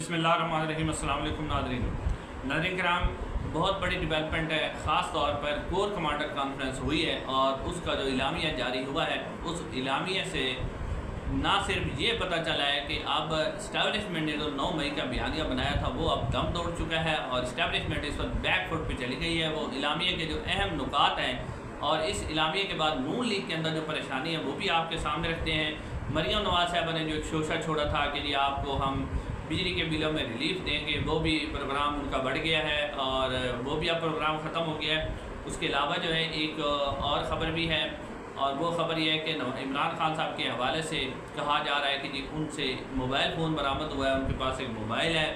बिस्मिल्लाहिर्रहमानिर्रहीम। अस्सलाम वालेकुम नाज़रीन कराम, बहुत बड़ी डेवलपमेंट है। ख़ास तौर पर कोर कमांडर कॉन्फ्रेंस हुई है और उसका जो इलामिया जारी हुआ है, उस इलामिया से ना सिर्फ ये पता चला है कि अब इस्टेब्लिशमेंट ने जो 9 मई का बयानिया बनाया था वो अब दम तोड़ चुका है और इस्टेब्लिशमेंट इस वक्त बैक फुट पर चली गई है। वो इलामिया के जो अहम नुकात हैं और इस इलामिया के बाद नून लीग के अंदर जो परेशानी है वो भी आपके सामने रखते हैं। मरियम नवाज साहबा ने जो एक शोशा छोड़ा था कि जी आपको हम बिजली के बिलों में रिलीफ देंगे, वो भी प्रोग्राम उनका बढ़ गया है और वो भी अब प्रोग्राम ख़त्म हो गया है। उसके अलावा जो है एक और ख़बर भी है और वो ख़बर ये है कि इमरान खान साहब के हवाले से कहा जा रहा है कि जी उनसे मोबाइल फ़ोन बरामद हुआ है, उनके पास एक मोबाइल है।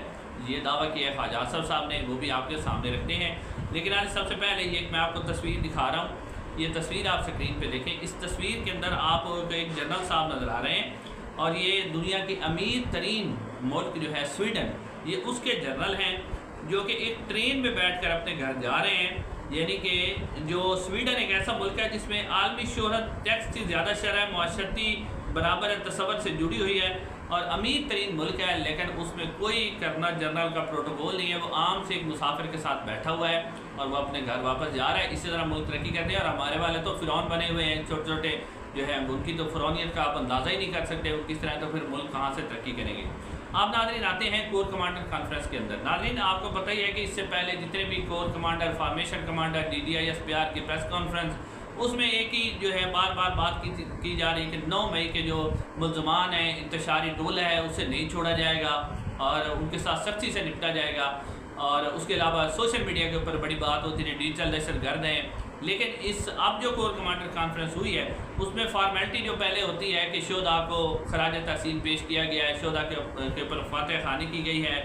ये दावा किया है ख्वाजा आसफ साहब ने, वो भी आपके सामने रखते हैं। लेकिन आज सबसे पहले ये मैं आपको तस्वीर दिखा रहा हूँ। ये तस्वीर आप स्क्रीन पे देखें। इस तस्वीर के अंदर आपको एक जनरल साहब नज़र आ रहे हैं और ये दुनिया की अमीर तरीन मुल्क जो है स्वीडन, ये उसके जनरल हैं जो कि एक ट्रेन में बैठकर अपने घर जा रहे हैं। यानी कि जो स्वीडन एक ऐसा मुल्क है जिसमें आलमी शोहरत, टैक्स की ज़्यादा शरह, मुआशरती बराबर तसव्वुर से जुड़ी हुई है और अमीर तरीन मुल्क है, लेकिन उसमें कोई कर्नल जनरल का प्रोटोकॉल नहीं है। वो आम से एक मुसाफिर के साथ बैठा हुआ है और वो अपने घर वापस जा रहा है। इसी तरह मुल्क तरक्की करते हैं और हमारे वाले तो फ़िरौन बने हुए हैं, छोटे छोटे जो है उनकी तो फ़िरौनियत का आप अंदाज़ा ही नहीं कर सकते वो किस तरह, तो फिर मुल्क कहाँ से तरक्की करेंगे। आप नाज़रीन आते हैं कोर कमांडर कॉन्फ्रेंस के अंदर। नाज़रीन आपको पता ही है कि इससे पहले जितने भी core commander, formation commander, DDI SPR की प्रेस कॉन्फ्रेंस, उसमें एक ही जो है बार बार बात की जा रही है कि 9 मई के जो मुल्ज़मान हैं, इंतशारी टोला है, उसे नहीं छोड़ा जाएगा और उनके साथ सख्ती से निपटा जाएगा। और उसके अलावा सोशल मीडिया के ऊपर बड़ी बात होती है, डिजिटल दहशतगर्द हैं। लेकिन इस अब जो कोर कमांडर कॉन्फ्रेंस हुई है उसमें फॉर्मेलिटी जो पहले होती है कि शोधा को खराज तहसीन पेश किया गया है, शोधा के ऊपर फातह खानी की गई है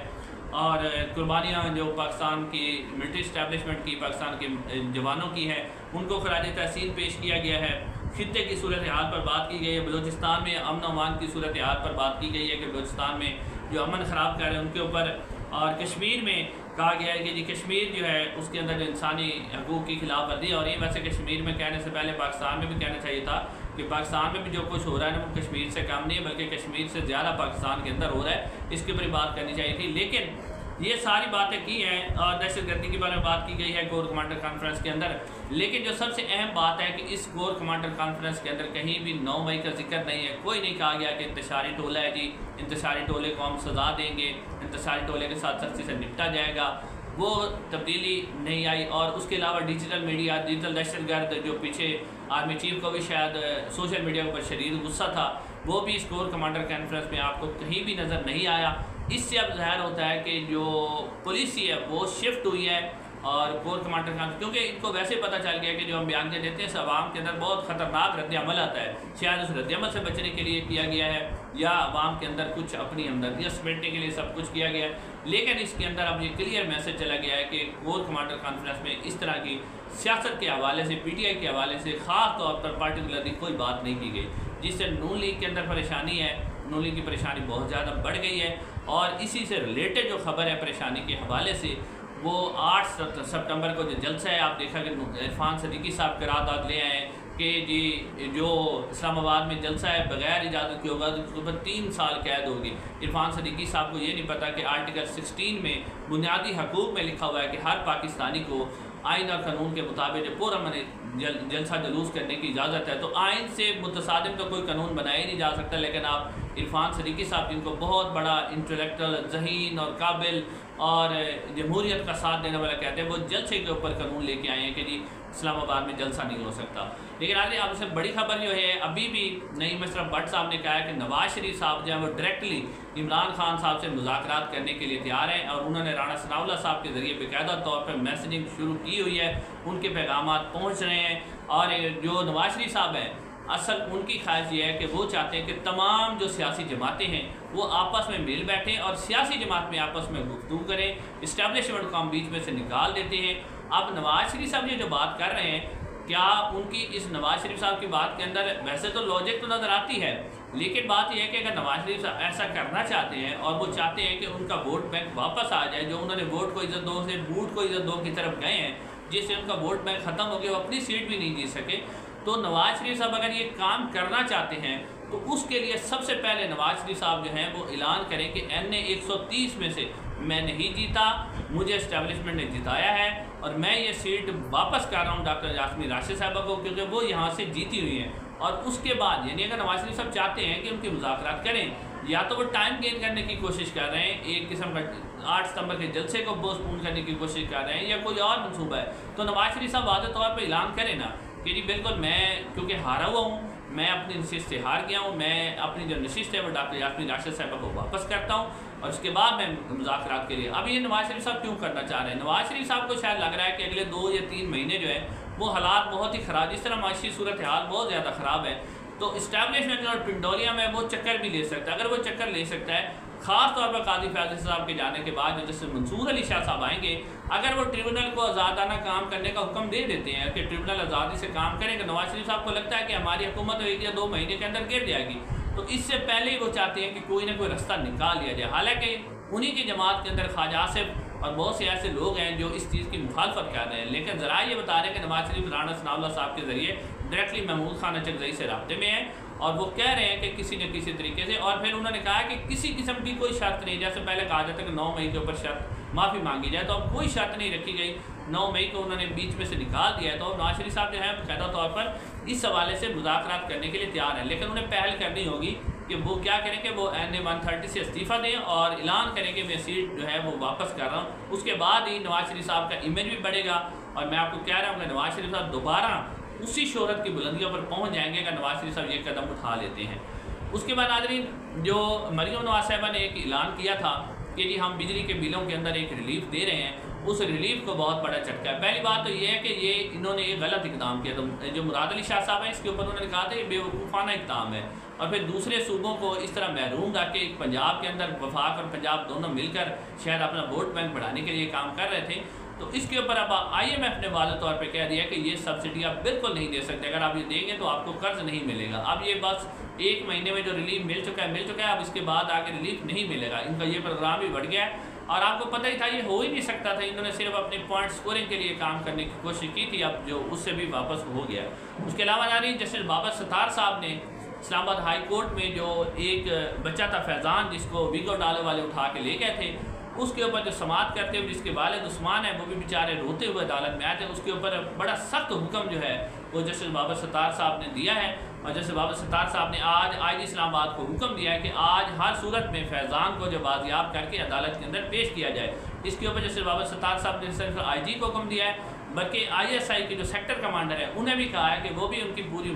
और कुर्बानियाँ जो पाकिस्तान की मिलिट्री इस्टेब्लिशमेंट की, पाकिस्तान के जवानों की है, उनको खराज तहसीन पेश किया गया है। खित्ते की सूरत हाल पर बात की गई है, बलूचिस्तान में अमन अमान की सूरत हाल पर बात की गई है कि बलूचिस्तान में जो अमन ख़राब कर रहे हैं उनके ऊपर, और कश्मीर में कहा गया है कि जी कश्मीर जो है उसके अंदर जो इंसानी हकूक़ की खिलाफ वर्जी है। और ये वैसे कश्मीर में कहने से पहले पाकिस्तान में भी कहना चाहिए था कि पाकिस्तान में भी जो कुछ हो रहा है ना वो कश्मीर से कम नहीं है, बल्कि कश्मीर से ज़्यादा पाकिस्तान के अंदर हो रहा है। इसके ऊपर बात करनी चाहिए थी, लेकिन ये सारी बातें की हैं और दहशतगर्दी के बारे में बात की गई है कोर कमांडर कॉन्फ्रेंस के अंदर। लेकिन जो सबसे अहम बात है कि इस कोर कमांडर कॉन्फ्रेंस के अंदर कहीं भी 9 मई का जिक्र नहीं है। कोई नहीं कहा गया कि इंतशारी टोला है जी, इंतशारी टोले को हम सज़ा देंगे, इंतशारी टोले के साथ सख्ती से निपटा जाएगा, वो तब्दीली नहीं आई। और उसके अलावा डिजिटल मीडिया, डिजिटल दहशतगर्द जो पीछे आर्मी चीफ को भी शायद सोशल मीडिया के ऊपर शदीद गुस्सा था, वो भी इस कोर कमांडर कॉन्फ्रेंस में आपको कहीं भी नज़र नहीं आया। इससे अब ज़ाहिर होता है कि जो पुलिस है वो शिफ्ट हुई है और कोर कमांडर कॉन्फ्रेंस, क्योंकि इनको वैसे पता चल गया कि जो हम बयान देते हैं आवाम के अंदर बहुत ख़तरनाक रद्दअमल आता है, शायद उस रद्दअमल से बचने के लिए किया गया है या आवाम के अंदर कुछ अपनी हमदर्दियाँ समेटने के लिए सब कुछ किया गया है। लेकिन इसके अंदर अब ये क्लियर मैसेज चला गया है कि कोर कमांडर कॉन्फ्रेंस में इस तरह की सियासत के हवाले से, PTI के हवाले से ख़ास तौर पर पार्टिकुलरली कोई बात नहीं की गई, जिससे नून लीग के अंदर परेशानी है। नून लीग की परेशानी बहुत ज़्यादा बढ़ गई है और इसी से रिलेटेड जो खबर है परेशानी के हवाले से, वो 8 सितंबर को जो जलसा है, आप देखा कि इरफान सदीकी साहब करारदाद ले आए कि जी जो इस्लामाबाद में जलसा है बग़ैर इजाज़त के होगा तो उसके ऊपर 3 साल कैद होगी। इरफान सदीकी साहब को ये नहीं पता कि आर्टिकल 16 में बुनियादी हकूक़ में लिखा हुआ है कि हर पाकिस्तानी को आइन और कानून के मुताबिक जो पुरअमन जलसा जुलूस करने की इजाज़त है। तो आइन से मुतसादिम तो कोई कानून बनाया ही नहीं जा सकता, लेकिन आप इरफान सदीकी साहब जिनको बहुत बड़ा इंटेलेक्चुअल, ज़हीन और काबिल और जमहूरियत का साथ देने वाला कहते हैं, वो जलसे के ऊपर कानून लेके आए हैं कि जी इस्लामाबाद में जलसा नहीं हो सकता। लेकिन आज आपसे बड़ी खबर जो है, अभी भी नईम अशरफ भट्ट साहब ने कहा है कि नवाज शरीफ साहब जो है वो डायरेक्टली इमरान खान साहब से मुज़ाकरात करने के लिए तैयार हैं और उन्होंने राना सनाउल्लाह साहब के ज़रिए बाकायदा तौर पर मैसेजिंग शुरू की हुई है, उनके पैगामात पहुँच रहे हैं। और जो नवाज शरीफ साहब हैं, असल उनकी ख्वाहिश ये है कि वो चाहते हैं कि तमाम जो सियासी जमातें हैं वो आपस में मिल बैठें और सियासी जमात में आपस में गुफ्तगू करें, इस्टेब्लिशमेंट को हम बीच में से निकाल देते हैं। अब नवाज शरीफ साहब ये जो बात कर रहे हैं, क्या उनकी इस नवाज शरीफ साहब की बात के अंदर वैसे तो लॉजिक तो नज़र आती है, लेकिन बात यह है कि अगर नवाज शरीफ साहब ऐसा करना चाहते हैं और वो चाहते हैं कि उनका वोट बैंक वापस आ जाए, जो उन्होंने वोट को इज़्ज़त दो से बूट को इज़्ज़त दो की तरफ गए हैं, जिससे उनका वोट बैंक ख़त्म हो गया, वो अपनी सीट भी नहीं जीत सके, तो नवाज शरीफ साहब अगर ये काम करना चाहते हैं तो उसके लिए सबसे पहले नवाज शरीफ साहब जो हैं वो ऐलान करें कि NA 130 में से मैं नहीं जीता, मुझे इस्टेब्लिशमेंट ने जिताया है और मैं ये सीट वापस कर रहा हूँ डॉक्टर यास्मीन राशिद साहबा को, क्योंकि वो यहाँ से जीती हुई हैं। और उसके बाद यानी अगर नवाज शरीफ साहब चाहते हैं कि उनकी मुज़ाकरात करें, या तो वो टाइम गेन करने की कोशिश कर रहे हैं, एक किस्म का 8 सितंबर के जलसे को पोस्टपोन करने की कोशिश कर रहे हैं, या कोई और मनसूबा है, तो नवाज शरीफ साहब वाज़ेह तौर पर ऐलान करें ना कि जी बिल्कुल मैं क्योंकि हारा हुआ हूँ, मैं अपनी नशिस्त से हार गया हूँ, मैं अपनी जो नशिस्त है वो डॉक्टर यास्मीन राशिद साहबा को वापस करता हूँ और उसके बाद मैं मुज़ाकरात के लिए। अब ये नवाज शरीफ साहब क्यों करना चाह रहे हैं? नवाज शरीफ साहब को शायद लग रहा है कि अगले 2 या 3 महीने जो है वो हालात बहुत ही ख़राब, जिस तरह माशी सूरत हाल बहुत ज़्यादा ख़राब है, तो इस्टेब्लिशमेंट और पिंडोरिया में वो चक्कर भी ले सकता है। अगर वो चक्कर ले सकता है, ख़ास तौर पर काजी फैज़ल साहब के जाने के बाद जो जैसे मंसूर अली शाह साहब आएंगे, अगर वो ट्रिब्यूनल को आज़ादाना काम करने का हुक्म दे देते हैं कि ट्रिब्यूनल आज़ादी से काम करेंगे, नवाज शरीफ साहब को लगता है कि हमारी हुकूमत 1 या 2 महीने के अंदर गिर जाएगी, तो इससे पहले ही वो चाहते हैं कि कोई ना कोई रास्ता निकाल लिया जाए। हालांकि उन्हीं की जमात के अंदर ख्वाजा आसिफ और बहुत से ऐसे लोग हैं जो इस चीज़ की मुखालफत कर रहे हैं, लेकिन ज़रा ये बता रहे हैं कि नवाज शरीफ राना सनाउल्लाह साहब के ज़रिए डायरेक्टली महमूद खान अचकज़ई से रब्ते में हैं और वो कह रहे हैं कि किसी न किसी तरीके से, और फिर उन्होंने कहा कि किसी किस्म की कोई शर्त नहीं, जैसे पहले कहा जाता है कि 9 मई के ऊपर शर्त माफ़ी मांगी जाए, तो अब कोई शर्त नहीं रखी गई, 9 मई को उन्होंने बीच में से निकाल दिया है। तो नवाज शरीफ साहब जो है बाकायदा तौर पर इस हवाले से मुज़ाकरात करने के लिए तैयार हैं, लेकिन उन्हें पहल करनी होगी कि वो क्या करें कि वो NA 130 से इस्तीफ़ा दें और ऐलान करें कि मैं सीट जो है वो वापस कर रहा हूँ। उसके बाद ही नवाज शरीफ साहब का इमेज भी बढ़ेगा और मैं आपको कह रहा हूँ कि नवाज शरीफ साहब दोबारा उसी शोहरत की बुलंदियों पर पहुँच जाएंगे अगर नवाज शरीफ साहब ये कदम उठा लेते हैं। उसके बाद नाज़रीन, जो मरीम नवाज साहिबा ने एक ऐलान किया था कि जी हम बिजली के बिलों के अंदर एक रिलीफ दे रहे हैं, उस रिलीफ को बहुत बड़ा झटका है। पहली बात तो ये है कि ये इन्होंने एक गलत इकदाम किया, तो जो मुराद अली शाह साहब है इसके ऊपर उन्होंने कहा था ये बेवकूफ़ाना इकदाम है, और फिर दूसरे सूबों को इस तरह महरूम रख के पंजाब के अंदर वफाक और पंजाब दोनों मिलकर शायद अपना वोट बैंक बढ़ाने के लिए काम कर रहे थे। तो इसके ऊपर अब IMF ने वाज़ेह तौर पे कह दिया कि ये सब्सिडी आप बिल्कुल नहीं दे सकते, अगर आप ये देंगे तो आपको कर्ज नहीं मिलेगा। अब ये बस 1 महीने में जो रिलीफ मिल चुका है, अब इसके बाद आगे रिलीफ नहीं मिलेगा। इनका ये प्रोग्राम भी बढ़ गया है और आपको पता ही था ये हो ही नहीं सकता था, इन्होंने सिर्फ अपने पॉइंट स्कोरिंग के लिए काम करने की कोशिश की थी, अब जो उससे भी वापस हो गया। उसके अलावा जानी जस्टिस बाबर सत्तार साहब ने इस्लामाबाद हाई कोर्ट में जो एक बच्चा था फैज़ान, जिसको वीगो डाले वाले उठा के ले गए थे, उसके ऊपर जो समात करते हुए जिसके वालिद उस्मान है वो भी बेचारे रोते हुए अदालत में आए थे, उसके ऊपर बड़ा सख्त हुक्म जो है वो जस्टिस बाबर सत्तार साहब ने दिया है। और जस्टिस बाबर सत्तार साहब ने आज IG इस्लामाबाद को हुक्म दिया है कि आज हर सूरत में फैज़ान को जो बाजियाब करके अदालत के अंदर पेश किया जाए। इसके ऊपर जस्टिस बाबर सत्तार साहब ने सिर्फ IG को हुक्म दिया है, बल्कि ISI के जो सेक्टर कमांडर है उन्हें भी कहा है कि वो भी उनकी पूरी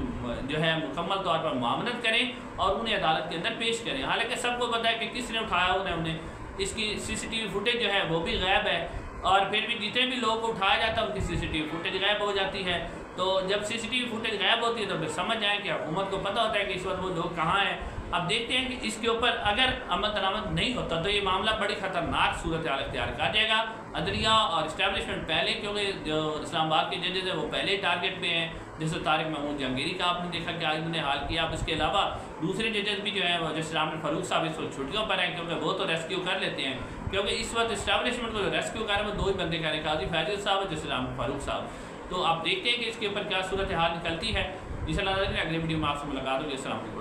जो है मुकम्मल तौर पर मामनत करें और उन्हें अदालत के अंदर पेश करें। हालांकि सबको पता है कि किसने उठाया उन्हें, इसकी CCTV फुटेज जो है वो भी गायब है, और फिर भी जितने भी लोगों को उठाया जाता है उनकी CCTV फुटेज गायब हो जाती है। तो जब CCTV फुटेज गायब होती है तो फिर समझ जाएँ कि हुकूमत को पता होता है कि इस वक्त वो लोग कहाँ हैं। अब देखते हैं कि इसके ऊपर अगर अमल दरामद नहीं होता तो ये मामला बड़ी ख़तरनाक सूरत हाल इख्तियार कर जाएगा। अदलिया और इस्टेब्लिशमेंट पहले, क्योंकि जो इस्लामाबाद के जजेज़ हैं वो पहले ही टारगेट पे हैं, जैसे तारिक महमूद जहांगीरी का आपने देखा कि आज उन्होंने हाल किया। अब इसके अलावा दूसरे जजेस भी जो हैं वो जैसे रामन फारूक साहब इस वक्त छुट्टियों पर हैं, क्योंकि वो तो रेस्क्यू कर लेते हैं, क्योंकि इस वक्त इस्टेब्लिशमेंट को जो रेस्क्यू कर रहे हैं वो 2 ही बंदे करें, काजी फैज़ल साहब और जैसे रामन फारूक साहब। तो आप देखते हैं कि इसके ऊपर क्या सूरत हाल निकलती है। इंशाअल्लाह अगले वीडियो में आपसे मुलाकात होगी। अस्सलाम वालेकुम।